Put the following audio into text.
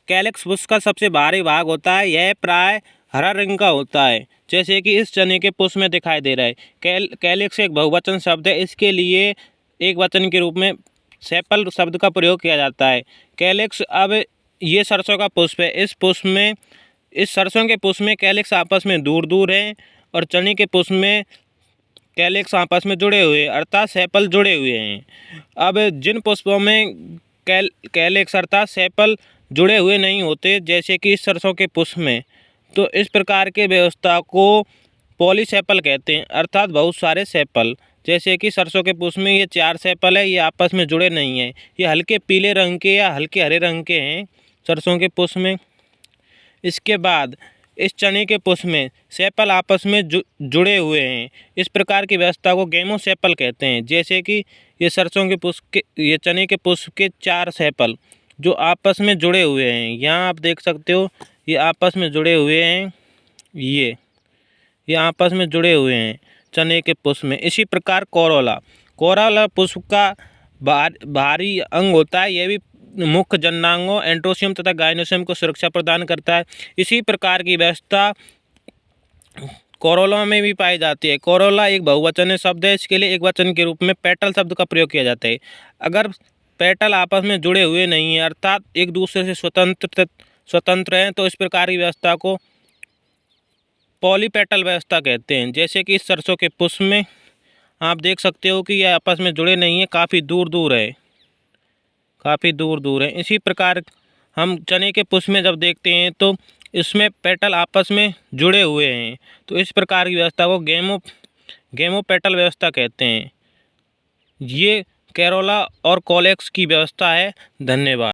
Calyx पुष्प का सबसे बाहरी भाग होता है, यह प्राय हरा रंग का होता है, जैसे कि इस चने के पुष्प में दिखाई दे रहा है। कैलेक्स एक बहुवचन शब्द है, इसके लिए एक वचन के रूप में सेपल शब्द का प्रयोग किया जाता है। कैलेक्स, अब ये सरसों का पुष्प है, इस सरसों के पुष्प में कैलेक्स आपस में दूर दूर हैं और चने के पुष्प में कैलेक्स आपस में जुड़े हुए अर्थात सेपल जुड़े हुए हैं। अब जिन पुष्पों में कैलेक्स अर्थात सेपल जुड़े हुए नहीं होते, जैसे कि इस सरसों के पुष्प में, तो इस प्रकार के व्यवस्था को पॉलीसेपल कहते हैं, अर्थात बहुत सारे सेपल। जैसे कि सरसों के पुष्प में ये 4 सेपल है, ये आपस में जुड़े नहीं हैं, ये हल्के पीले रंग के या हल्के हरे रंग के हैं सरसों के पुष्प में। इसके बाद इस चने के पुष्प में सेपल आपस में जुड़े हुए हैं, इस प्रकार की व्यवस्था को गेमोसेपल कहते हैं। जैसे कि ये सरसों के पुष्प के, ये चने के पुष्प के 4 सेपल जो आपस में जुड़े हुए हैं, यहाँ आप देख सकते हो, ये आपस में जुड़े हुए हैं, ये आपस में जुड़े हुए हैं चने के पुष्प में। इसी प्रकार कोरोला पुष्प का बाहरी अंग होता है, यह भी मुख्य जननांगों एंड्रोसियम तथा गाइनोसियम को सुरक्षा प्रदान करता है। इसी प्रकार की व्यवस्था कोरोला में भी पाई जाती है। कोरोला एक बहुवचन शब्द है, इसके लिए एक वचन के रूप में पेटल शब्द का प्रयोग किया जाता है। अगर पेटल आपस में जुड़े हुए नहीं हैं अर्थात एक दूसरे से स्वतंत्र हैं, तो इस प्रकार की व्यवस्था को पॉलीपेटल व्यवस्था कहते हैं। जैसे कि इस सरसों के पुष्प में आप देख सकते हो कि यह आपस में जुड़े नहीं हैं, काफ़ी दूर दूर है। इसी प्रकार हम चने के पुष्प में जब देखते हैं तो इसमें पेटल आपस में जुड़े हुए हैं, तो इस प्रकार की व्यवस्था को गेमोपेटल व्यवस्था कहते हैं। ये कैरोला और कोलेक्स की व्यवस्था है। धन्यवाद।